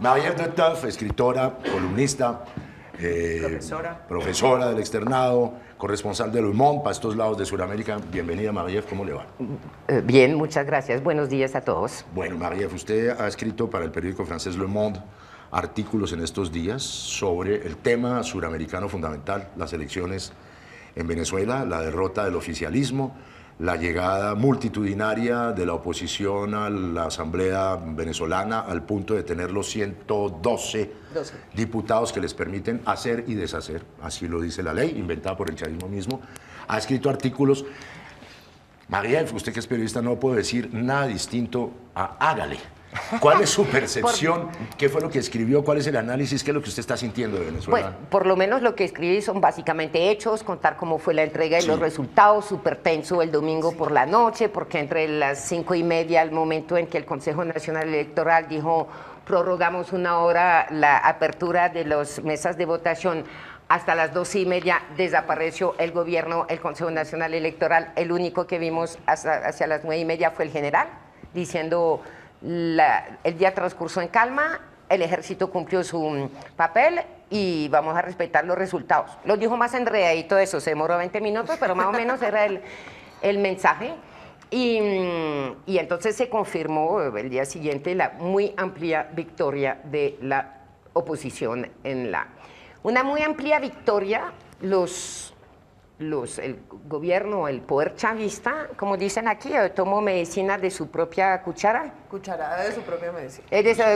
Marie-Ève Duteuf, escritora, columnista, profesora del externado, corresponsal de Le Monde para estos lados de Sudamérica. Bienvenida, Marie-Ève, ¿cómo le va? Bien, muchas gracias. Buenos días a todos. Bueno, Marie-Ève, usted ha escrito para el periódico francés Le Monde artículos en estos días sobre el tema suramericano fundamental, las elecciones en Venezuela, la derrota del oficialismo, la llegada multitudinaria de la oposición a la Asamblea venezolana al punto de tener los 112 diputados que les permiten hacer y deshacer, así lo dice la ley, inventada por el chavismo mismo. Ha escrito artículos. Marie-Ève, usted que es periodista no puede decir nada distinto a hágale. ¿Cuál es su percepción? ¿Qué fue lo que escribió? ¿Cuál es el análisis? ¿Qué es lo que usted está sintiendo de Venezuela? Pues, por lo menos lo que escribí son básicamente hechos, contar cómo fue la entrega y los resultados, súper tenso el domingo por la noche, porque entre las 5:30, al momento en que el Consejo Nacional Electoral dijo prorrogamos una hora la apertura de las mesas de votación, hasta las 2:30 desapareció el gobierno, el Consejo Nacional Electoral. El único que vimos hacia las 9:30 fue el general, diciendo el día transcurrió en calma, el ejército cumplió su papel y vamos a respetar los resultados. Lo dijo más enredadito eso, se demoró 20 minutos, pero más o menos era el mensaje. Y entonces se confirmó el día siguiente la muy amplia victoria de la oposición una muy amplia victoria. El gobierno, el poder chavista, como dicen aquí, tomó medicina de su propia cuchara. Cucharada de su propia medicina.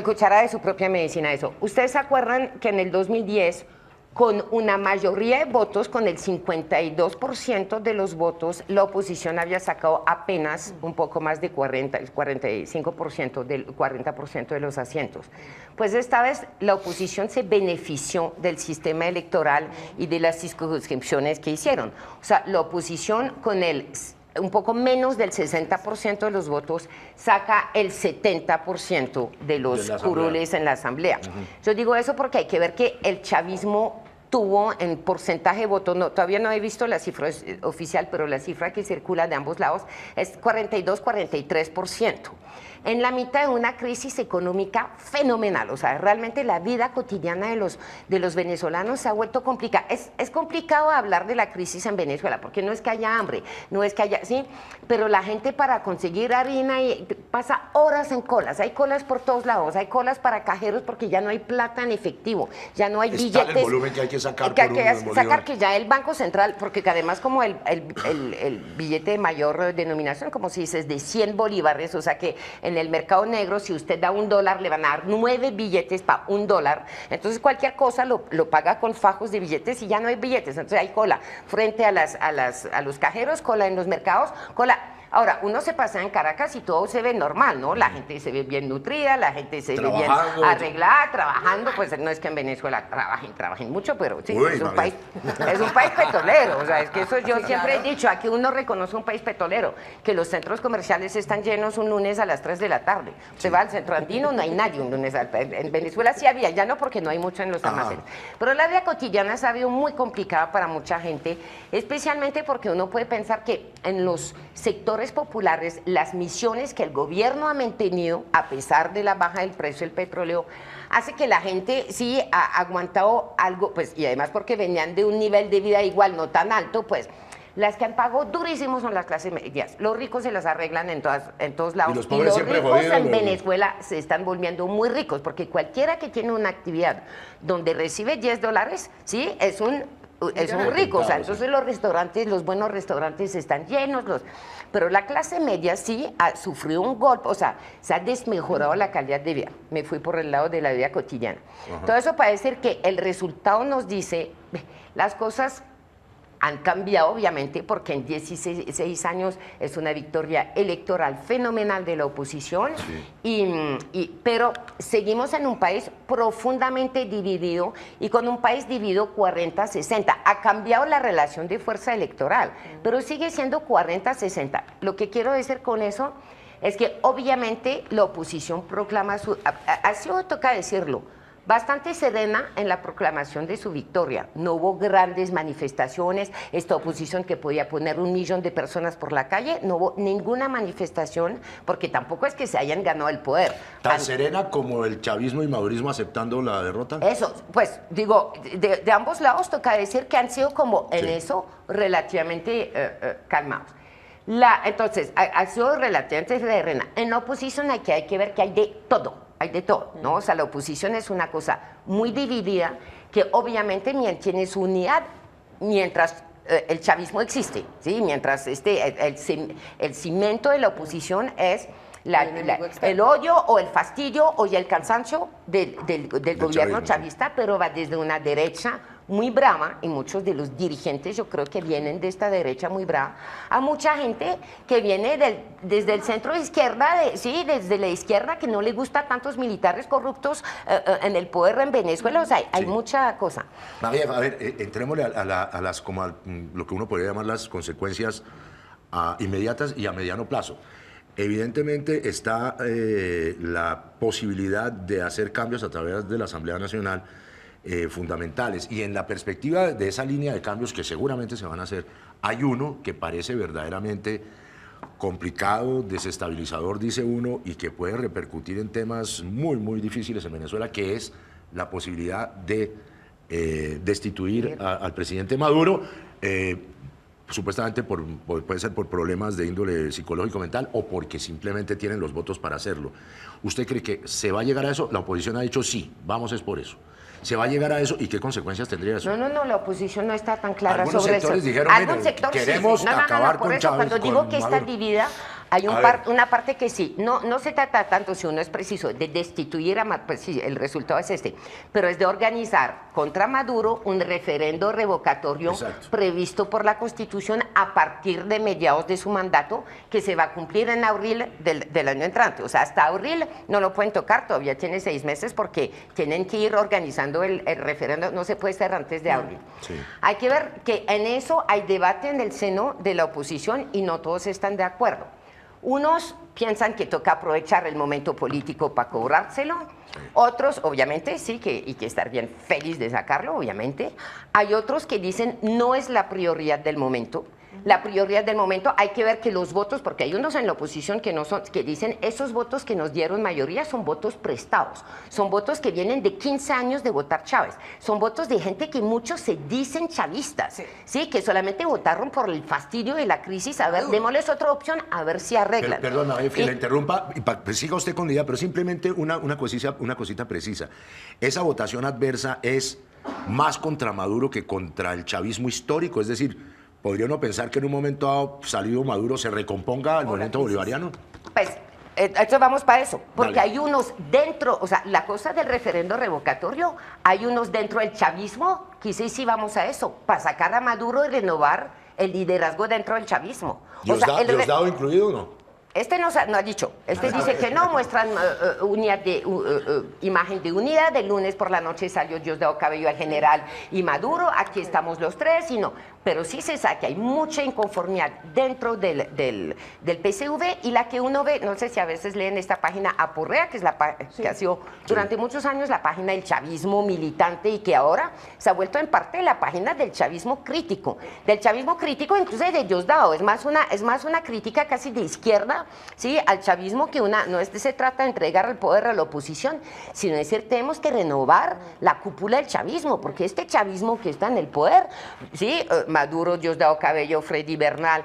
Cucharada de su propia medicina, eso. ¿Ustedes se acuerdan que en el 2010, con una mayoría de votos, con el 52% de los votos, la oposición había sacado apenas un poco más de 45% del 40% de los asientos? Pues esta vez la oposición se benefició del sistema electoral y de las circunscripciones que hicieron. O sea, la oposición con un poco menos del 60% de los votos saca el 70% de los curules en la asamblea. Yo digo eso porque hay que ver que el chavismo tuvo en porcentaje de votos, todavía no he visto la cifra oficial, pero la cifra que circula de ambos lados es 42-43%. En la mitad de una crisis económica fenomenal, o sea, realmente la vida cotidiana de los venezolanos se ha vuelto complicada. Es complicado hablar de la crisis en Venezuela, porque no es que haya hambre, no es que haya, sí, pero la gente para conseguir harina pasa horas en colas, hay colas por todos lados, hay colas para cajeros porque ya no hay plata en efectivo, ya no hay billetes. El volumen que hay que sacar que ya el Banco Central, porque además como el billete de mayor denominación, como se dice, es de 100 bolívares, o sea que en el mercado negro, si usted da $1, le van a dar 9 billetes para $1. Entonces cualquier cosa lo paga con fajos de billetes y ya no hay billetes. Entonces hay cola frente a los cajeros, cola en los mercados, cola. Ahora, uno se pasa en Caracas y todo se ve normal, ¿no? La gente se ve bien nutrida, la gente se ve bien arreglada, trabajando. Pues no es que en Venezuela trabajen mucho, pero sí, es un país petrolero. O sea, es que eso yo siempre he dicho, aquí uno reconoce un país petrolero, que los centros comerciales están llenos un lunes a las 3 de la tarde. Se va al centro andino, no hay nadie un lunes. En Venezuela sí había, ya no, porque no hay mucho en los almacenes. Pero la vida cotidiana se ha visto muy complicada para mucha gente, especialmente porque uno puede pensar que en los sectores populares, las misiones que el gobierno ha mantenido, a pesar de la baja del precio del petróleo, hace que la gente sí ha aguantado algo, pues, y además porque venían de un nivel de vida igual, no tan alto, pues, las que han pagado durísimo son las clases medias. Los ricos se las arreglan en todos lados. Y los ricos en Venezuela se están volviendo muy ricos, porque cualquiera que tiene una actividad donde recibe $10, ¿sí? Es un rico. O sea, entonces los restaurantes, los buenos restaurantes están llenos, pero la clase media sí sufrió un golpe, o sea, se ha desmejorado la calidad de vida. Me fui por el lado de la vida cotidiana. Todo eso para decir que el resultado nos dice, las cosas han cambiado, obviamente, porque en 16 años es una victoria electoral fenomenal de la oposición, pero seguimos en un país profundamente dividido, y con un país dividido 40-60. Ha cambiado la relación de fuerza electoral, pero sigue siendo 40-60. Lo que quiero decir con eso es que obviamente la oposición proclama así toca decirlo, bastante serena en la proclamación de su victoria. No hubo grandes manifestaciones, esta oposición que podía poner 1 millón de personas por la calle, no hubo ninguna manifestación, porque tampoco es que se hayan ganado el poder. ¿Tan serena como el chavismo y madurismo aceptando la derrota? Eso, pues digo, de ambos lados toca decir que han sido como en eso relativamente calmados. Entonces, ha sido relativamente serena. En la oposición hay que ver que hay de todo, ¿no? O sea, la oposición es una cosa muy dividida que obviamente mantiene su unidad mientras el chavismo existe, ¿sí? Mientras el cimiento de la oposición es el odio o el fastidio o el cansancio del gobierno chavista, pero va desde una derecha muy brava, y muchos de los dirigentes yo creo que vienen de esta derecha muy brava, a mucha gente que viene desde el centro de izquierda, desde la izquierda, que no le gusta tantos militares corruptos en el poder en Venezuela. O sea, hay mucha cosa. María, a ver, entrémosle a lo que uno podría llamar las consecuencias inmediatas y a mediano plazo. Evidentemente está la posibilidad de hacer cambios a través de la Asamblea Nacional fundamentales, y en la perspectiva de esa línea de cambios que seguramente se van a hacer, hay uno que parece verdaderamente complicado, desestabilizador, dice uno, y que puede repercutir en temas muy, muy difíciles en Venezuela, que es la posibilidad de destituir al presidente Maduro, supuestamente puede ser por problemas de índole psicológico mental o porque simplemente tienen los votos para hacerlo. ¿Usted cree que se va a llegar a eso? La oposición ha dicho sí, vamos es por eso. ¿Se va a llegar a eso y qué consecuencias tendría eso? No, la oposición no está tan clara Algunos sobre eso. Algunos sectores dijeron, queremos acabar con Chávez. Cuando digo que está dividida, hay una parte que sí. No se trata tanto, si uno es preciso, de destituir a Maduro, pues sí, el resultado es pero es de organizar contra Maduro un referendo revocatorio previsto por la Constitución a partir de mediados de su mandato, que se va a cumplir en abril del año entrante. O sea, hasta abril no lo pueden tocar, todavía tiene 6 meses, porque tienen que ir organizando el referendo, no se puede hacer antes de abril. Sí. Hay que ver que en eso hay debate en el seno de la oposición y no todos están de acuerdo. Unos piensan que toca aprovechar el momento político para cobrárselo, otros, obviamente, sí, y que estar bien feliz de sacarlo, obviamente. Hay otros que dicen no es la prioridad del momento. La prioridad del momento, hay que ver que los votos, porque hay unos en la oposición que dicen esos votos que nos dieron mayoría son votos prestados, son votos que vienen de 15 años de votar Chávez, son votos de gente que muchos se dicen chavistas, sí, que solamente votaron por el fastidio de la crisis. A ver, démosles otra opción, a ver si arreglan. Perdón, que la interrumpa, siga usted con la idea, pero simplemente una cosita precisa. Esa votación adversa es más contra Maduro que contra el chavismo histórico, es decir, ¿podría uno pensar que en un momento dado, salido Maduro, se recomponga el movimiento bolivariano? Pues, vamos para eso, porque hay unos dentro, o sea, la cosa del referendo revocatorio, hay unos dentro del chavismo, quizás sí vamos a eso, para sacar a Maduro y renovar el liderazgo dentro del chavismo. ¿Diosdado incluido o no? No ha dicho. Dice que no, muestran imagen de unidad. El lunes por la noche salió Diosdado Cabello, al general y Maduro. Aquí estamos los tres y no. Pero sí se sabe que hay mucha inconformidad dentro del PSV, y la que uno ve, no sé si a veces leen esta página Aporrea, que es que ha sido durante muchos años la página del chavismo militante y que ahora se ha vuelto en parte la página del chavismo crítico. Del chavismo crítico, incluso de Diosdado. Es más una crítica casi de izquierda, ¿sí?, al chavismo, que no se trata de entregar el poder a la oposición, sino de decir, tenemos que renovar la cúpula del chavismo, porque este chavismo que está en el poder, ¿sí?, Maduro, Diosdado Cabello, Freddy Bernal,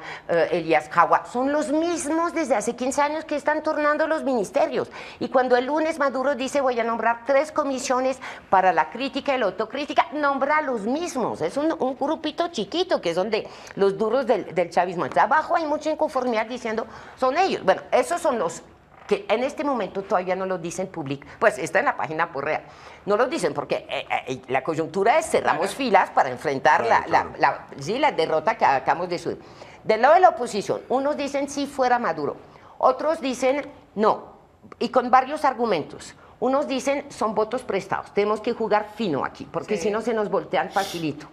Elías Jagua, son los mismos desde hace 15 años que están turnando los ministerios. Y cuando el lunes Maduro dice, voy a nombrar 3 comisiones para la crítica y la autocrítica, nombra a los mismos. Es un grupito chiquito, que es donde los duros del chavismo. Entonces, abajo hay mucha inconformidad diciendo, son ellos. Bueno, esos son los que en este momento todavía no lo dicen público, pues está en la página Aporrea. No lo dicen porque la coyuntura es cerramos filas para enfrentar la derrota que acabamos de subir. Del lado de la oposición, unos dicen si fuera Maduro, otros dicen no, y con varios argumentos. Unos dicen son votos prestados, tenemos que jugar fino aquí, porque si no se nos voltean facilito.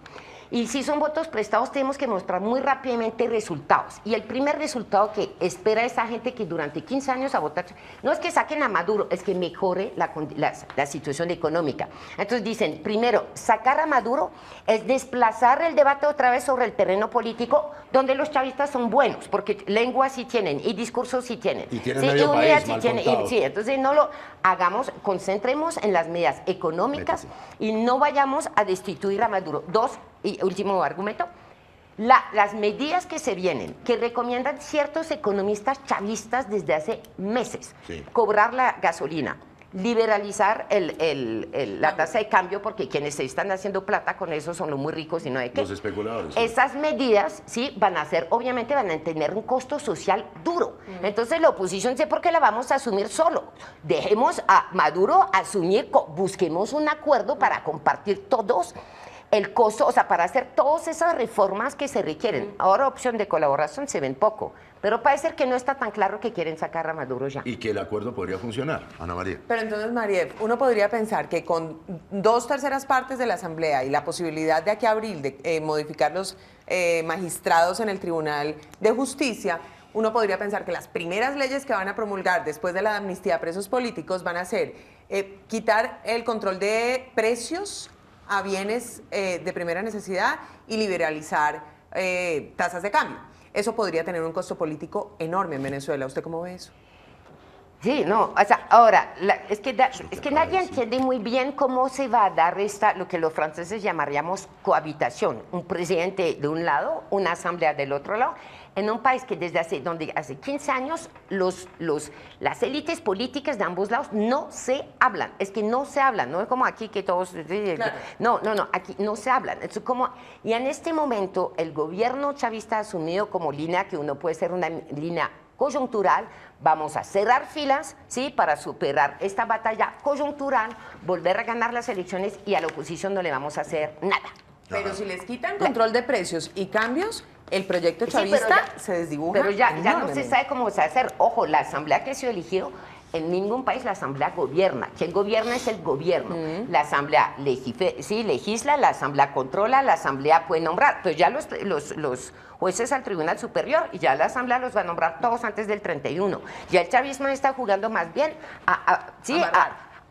Y si son votos prestados, tenemos que mostrar muy rápidamente resultados. Y el primer resultado que espera esa gente que durante 15 años ha votado, no es que saquen a Maduro, es que mejore la situación económica. Entonces dicen, primero, sacar a Maduro es desplazar el debate otra vez sobre el terreno político, donde los chavistas son buenos, porque lengua sí tienen, y discursos sí tienen. Y tienen sí, medio unidad país sí mal tienen. contado. Sí, entonces no lo hagamos, concentremos en las medidas económicas y no vayamos a destituir a Maduro. Dos, y último argumento, las medidas que se vienen, que recomiendan ciertos economistas chavistas desde hace meses, Sí. cobrar la gasolina, liberalizar la tasa de cambio, porque quienes se están haciendo plata con eso son los muy ricos y no de qué. Los especuladores. Sí. Esas medidas, sí, van a ser, obviamente van a tener un costo social duro. Entonces la oposición dice, ¿por qué la vamos a asumir solo? Dejemos a Maduro asumir, busquemos un acuerdo para compartir todos el costo, o sea, para hacer todas esas reformas que se requieren. Ahora opción de colaboración se ven poco, pero parece que no está tan claro que quieren sacar a Maduro ya. Y que el acuerdo podría funcionar, Ana María. Pero entonces, Mariel, uno podría pensar que con 2/3 partes de la Asamblea y la posibilidad de aquí a abril de modificar los magistrados en el Tribunal de Justicia, uno podría pensar que las primeras leyes que van a promulgar después de la amnistía a presos políticos van a ser quitar el control de precios a bienes de primera necesidad y liberalizar tasas de cambio. Eso podría tener un costo político enorme en Venezuela. ¿Usted cómo ve eso? Sí, no, o sea, ahora, es que nadie entiende muy bien cómo se va a dar lo que los franceses llamaríamos cohabitación. Un presidente de un lado, una asamblea del otro lado, en un país que donde hace 15 años las élites políticas de ambos lados no se hablan. Es que no se hablan, no es como aquí que todos... Claro. No, aquí no se hablan. Y en este momento el gobierno chavista ha asumido como línea que uno puede ser una línea coyuntural, vamos a cerrar filas, ¿sí?, para superar esta batalla coyuntural, volver a ganar las elecciones y a la oposición no le vamos a hacer nada. Pero si les quitan control de precios y cambios, el proyecto Sí, chavista se desdibuja. Pero ya no se enormemente. sabe cómo se va a hacer. Ojo, la asamblea que se ha elegido, en ningún país la asamblea gobierna. Quien gobierna es el gobierno. La asamblea legisla, la asamblea controla, la asamblea puede nombrar. Pues ya los jueces al Tribunal Superior y ya la asamblea los va a nombrar todos antes del 31. Ya el chavismo está jugando más bien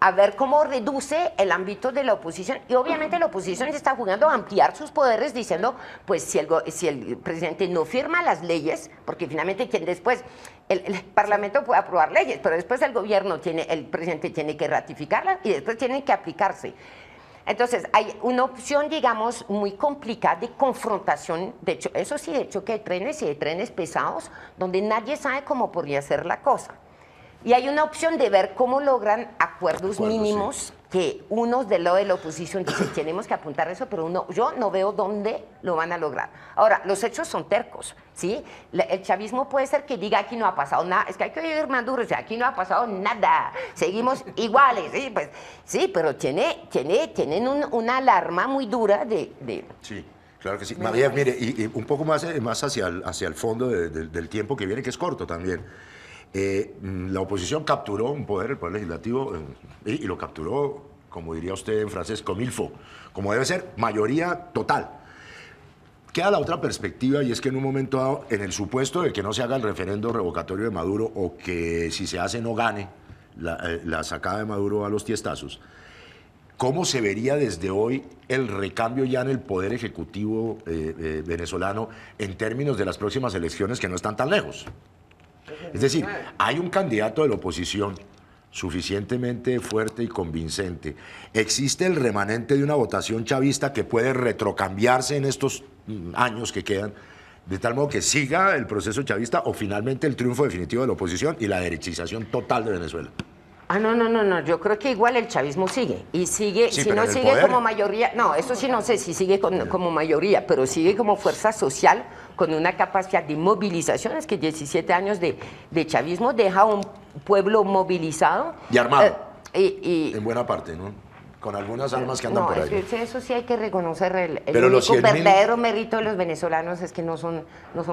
a ver cómo reduce el ámbito de la oposición. Y obviamente la oposición está jugando a ampliar sus poderes diciendo, pues si el presidente no firma las leyes, porque finalmente quien después, el Parlamento puede aprobar leyes, pero después el presidente tiene que ratificarlas y después tienen que aplicarse. Entonces, hay una opción, digamos, muy complicada de confrontación, de hecho, eso sí, de choque de trenes y de trenes pesados, donde nadie sabe cómo podría ser la cosa. Y hay una opción de ver cómo logran acuerdos mínimos, sí, que unos del lado de la oposición dicen, tenemos que apuntar eso, pero yo no veo dónde lo van a lograr. Ahora, los hechos son tercos, ¿sí? El chavismo puede ser que diga, aquí no ha pasado nada, es que hay que oír Maduro, o sea, aquí no ha pasado nada, seguimos iguales, ¿sí? Pues, sí, pero tienen una alarma muy dura de... Sí. Claro que sí. María, mire, y un poco más hacia el fondo del tiempo que viene, que es corto también. La oposición capturó un poder, el poder legislativo, y lo capturó, como diría usted en francés, comme il faut, como debe ser, mayoría total. Queda la otra perspectiva, y es que en un momento dado, en el supuesto de que no se haga el referendo revocatorio de Maduro, o que si se hace no gane la sacada de Maduro a los tiestazos, ¿cómo se vería desde hoy el recambio ya en el poder ejecutivo venezolano en términos de las próximas elecciones que no están tan lejos? Es decir, hay un candidato de la oposición suficientemente fuerte y convincente. Existe el remanente de una votación chavista que puede retrocambiarse en estos años que quedan, de tal modo que siga el proceso chavista o finalmente el triunfo definitivo de la oposición y la derechización total de Venezuela. No, yo creo que igual el chavismo sigue, y sigue, Sí, si pero no en el sigue poder. como mayoría, no, eso sí no sé si sigue como mayoría, pero sigue como fuerza social, con una capacidad de movilización. Es que 17 años de chavismo deja a un pueblo movilizado. Y armado. Y En buena parte, ¿no? con algunas armas que andan No, por ahí. eso sí hay que reconocer. El Pero los único 100.000 verdadero mérito de los venezolanos es que no son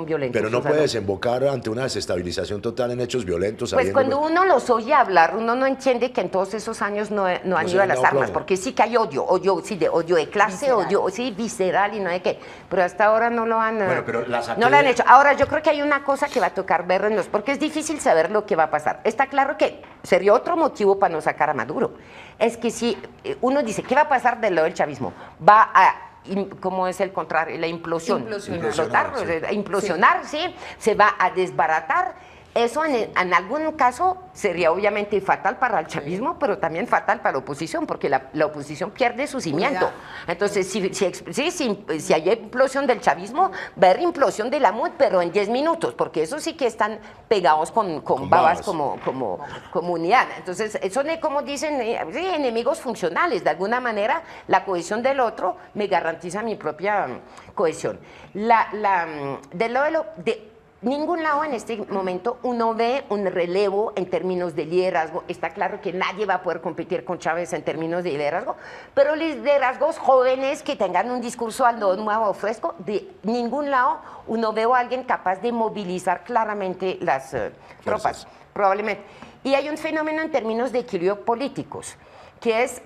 violentos. Pero no o sea, puede desembocar ante una desestabilización total en hechos violentos. Pues sabiendo cuando uno los oye hablar, uno no entiende que en todos esos años no han se ido a han las dado armas, plomo. porque sí que hay odio de clase, Visceral. sí, visceral y no hay qué, pero hasta ahora no lo han, Bueno, pero la saqué no lo han de- hecho. Ahora yo creo que hay una cosa que va a tocar ver porque es difícil saber lo que va a pasar. Está claro que sería otro motivo para no sacar a Maduro. Es que si uno dice, ¿qué va a pasar de lo del chavismo? Va a ¿cómo es el contrario? La implosión. Implosionar. Implosionar, sí. Se va a desbaratar. Eso en algún caso sería obviamente fatal para el chavismo, pero también fatal para la oposición, porque la oposición pierde su cimiento. Entonces, si hay implosión del chavismo, va a haber implosión de la MUD, pero en 10 minutos, porque eso sí que están pegados con babas como unidad. Entonces, son, como dicen, sí, enemigos funcionales. De alguna manera, la cohesión del otro me garantiza mi propia cohesión. De ningún lado en este momento uno ve un relevo en términos de liderazgo. Está claro que nadie va a poder competir con Chávez en términos de liderazgo, pero liderazgos jóvenes que tengan un discurso al nuevo fresco, de ningún lado uno ve a alguien capaz de movilizar claramente las tropas, probablemente. Y hay un fenómeno en términos de equilibrio políticos, que es...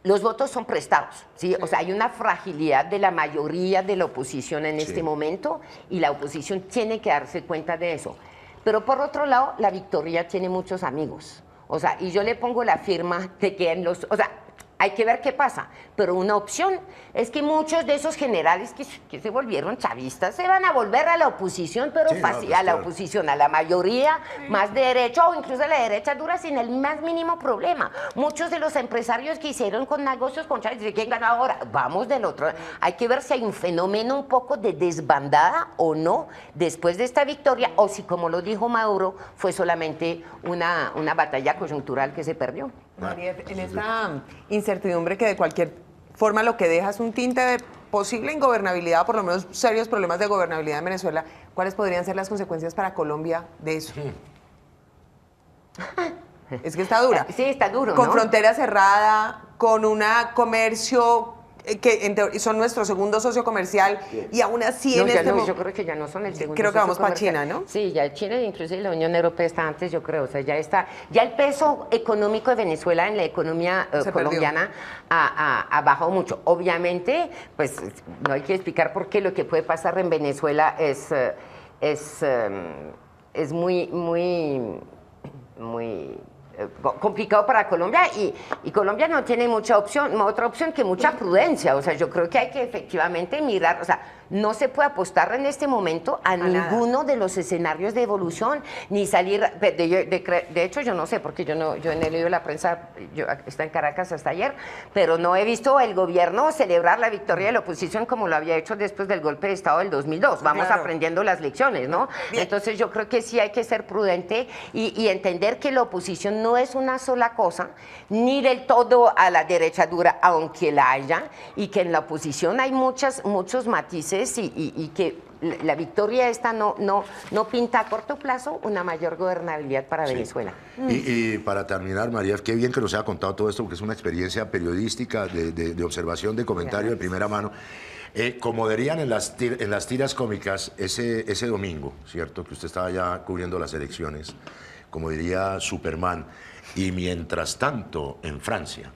los votos son prestados, ¿sí? O sea, hay una fragilidad de la mayoría de la oposición en este momento y la oposición tiene que darse cuenta de eso. Pero por otro lado, la Victoria tiene muchos amigos. O sea, y yo le pongo la firma de que o sea, hay que ver qué pasa, pero una opción es que muchos de esos generales que se volvieron chavistas se van a volver a la oposición, pero Sí, fácil, pues, a la claro. oposición, a la mayoría más de derecha o incluso a la derecha dura sin el más mínimo problema. Muchos de los empresarios que hicieron con negocios con Chávez, ¿de quién ganó ahora? Vamos del otro. Hay que ver si hay un fenómeno un poco de desbandada o no después de esta victoria, o si, como lo dijo Maduro, fue solamente una batalla coyuntural que se perdió. María, en esta incertidumbre que de cualquier forma lo que deja es un tinte de posible ingobernabilidad, o por lo menos serios problemas de gobernabilidad en Venezuela, ¿cuáles podrían ser las consecuencias para Colombia de eso? Es que está dura. Sí, está duro, Con ¿no? frontera cerrada, con un comercio que son nuestro segundo socio comercial, y aún así No, en yo creo que ya no son el segundo. Creo que socio vamos para comercial. China, ¿no? Sí, ya China, inclusive la Unión Europea está antes, yo creo. O sea, ya está. Ya el peso económico de Venezuela en la economía Se colombiana ha bajado mucho. Obviamente, pues no hay que explicar por qué lo que puede pasar en Venezuela es muy complicado para Colombia y Colombia no tiene otra opción que mucha prudencia. O sea, yo creo que hay que efectivamente mirar, o sea, no se puede apostar en este momento a ninguno de los escenarios de evolución, ni salir, de hecho yo no sé, porque yo no he leído la prensa, está en Caracas hasta ayer, pero no he visto el gobierno celebrar la victoria de la oposición como lo había hecho después del golpe de Estado del 2002. Vamos aprendiendo las lecciones, ¿no? Bien. Entonces yo creo que sí hay que ser prudente y entender que la oposición no es una sola cosa, ni del todo a la derecha dura, aunque la haya, y que en la oposición hay muchos matices y que la victoria esta no pinta a corto plazo una mayor gobernabilidad para Venezuela. Y para terminar, María, qué bien que nos haya contado todo esto, porque es una experiencia periodística de observación, de comentario de primera mano. Como dirían en las tiras cómicas, ese domingo, ¿cierto? Que usted estaba ya cubriendo las elecciones, como diría Superman, y mientras tanto en Francia.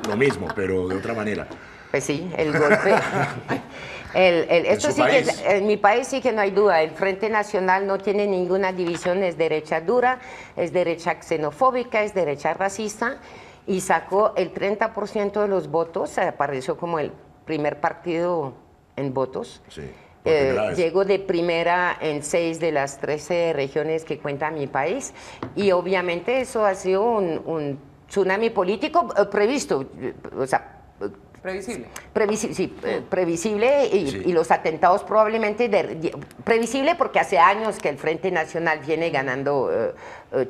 Lo mismo, pero de otra manera. Pues sí, el golpe. Esto sí que en mi país sí que no hay duda. El Frente Nacional no tiene ninguna división, es derecha dura, es derecha xenofóbica, es derecha racista, y sacó el 30% de los votos, apareció como el primer partido en votos. Sí. Llegó de primera en 6 de las 13 regiones que cuenta mi país, y obviamente eso ha sido un tsunami político previsto, o sea, previsible y los atentados probablemente previsible, porque hace años que el Frente Nacional viene ganando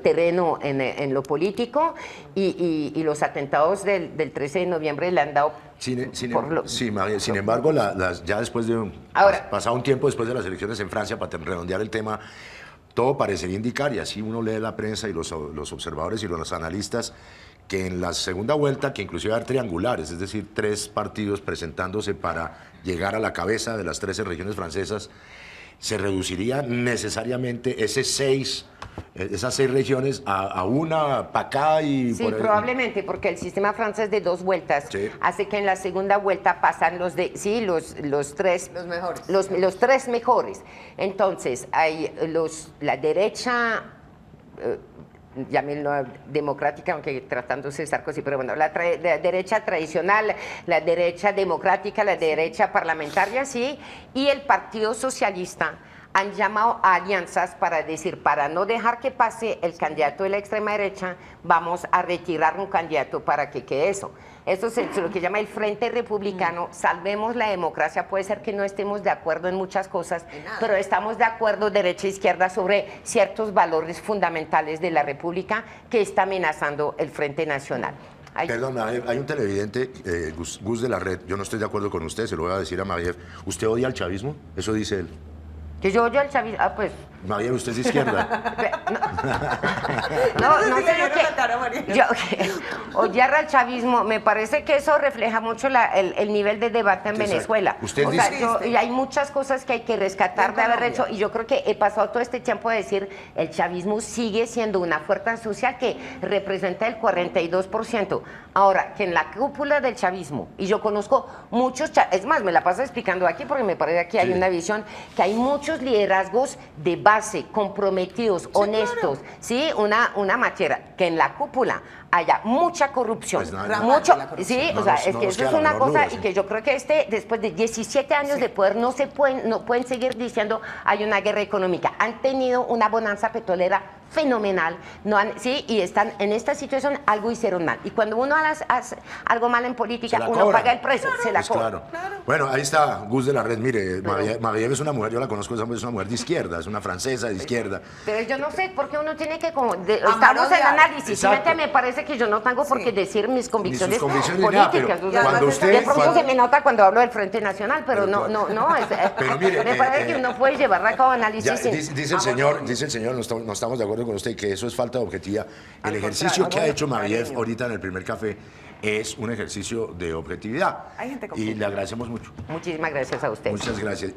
terreno en lo político, y los atentados del 13 de noviembre le han dado María, sin embargo, ya después de pasado un tiempo después de las elecciones en Francia, para redondear el tema, todo parecería indicar, y así uno lee la prensa y los observadores y los analistas, que en la segunda vuelta, que inclusive va a haber triangulares, es decir, 3 partidos presentándose para llegar a la cabeza de las 13 regiones francesas, se reduciría necesariamente esas 6 regiones a una para acá y Sí, por ahí. probablemente, porque el sistema francés de 2 vueltas Sí. hace que en la segunda vuelta pasan los 3 Los mejores. los 3 mejores. Entonces, hay la derecha, llámenlo democrática, aunque tratándose de Sarkozy, pero bueno, la derecha tradicional, la derecha democrática, la derecha parlamentaria, sí, y el Partido Socialista han llamado a alianzas para decir, para no dejar que pase el candidato de la extrema derecha, vamos a retirar un candidato para que quede eso. Eso es lo que llama el Frente Republicano. Salvemos la democracia. Puede ser que no estemos de acuerdo en muchas cosas, pero estamos de acuerdo derecha e izquierda sobre ciertos valores fundamentales de la República que está amenazando el Frente Nacional. Perdón, hay un televidente, Gus de la Red, yo no estoy de acuerdo con usted, se lo voy a decir a Maviev. ¿Usted odia al chavismo? Eso dice él. Que yo odio al chavismo. Ah, pues. Maviev, usted es de izquierda. No sé lo que. Yo, odiar al chavismo, me parece que eso refleja mucho el nivel de debate en Exacto. Venezuela. Usted O sea, dice- y hay muchas cosas que hay que rescatar de haber hecho, y yo creo que he pasado todo este tiempo de decir, el chavismo sigue siendo una fuerza social que representa el 42%. Ahora, que en la cúpula del chavismo, y yo conozco muchos, es más, me la paso explicando aquí porque me parece que aquí hay una visión, que hay muchos liderazgos de base, comprometidos, honestos, ¿sí? Una materia, que en la cúpula haya mucha corrupción, Pues nada, mucho, la corrupción. sí, No o sea, nos- es no que nos eso queda es la una menor cosa duda, y sí. que yo creo que después de 17 años de poder no pueden seguir diciendo hay una guerra económica. Han tenido una bonanza petrolera fenomenal, sí, y están en esta situación, algo hicieron mal. Y cuando uno hace algo mal en política, Se la uno cobran. paga el precio, se la Pues cobra. claro. Bueno, ahí está Gus de la Red. Mire, Maviev es una mujer, yo la conozco, es una mujer de izquierda, es una francesa de izquierda. Pero yo no sé por qué uno tiene que Amar estamos en odiar. análisis. Exacto. Simplemente me parece que yo no tengo por qué decir mis convicciones, convicciones ni nada, políticas. pero O sea, cuando de usted- pronto cuando- se me nota cuando hablo del Frente Nacional, pero Pero no. Pero mire, me parece que uno puede llevar a cabo análisis Ya, sin- dice el señor, no estamos de acuerdo con usted, que eso es falta de objetividad. El ejercicio contrario, que ha hecho Maviev cariño. ahorita en el primer café es un ejercicio de objetividad. Hay gente con y punto. le agradecemos mucho. Muchísimas gracias a usted. Muchas gracias.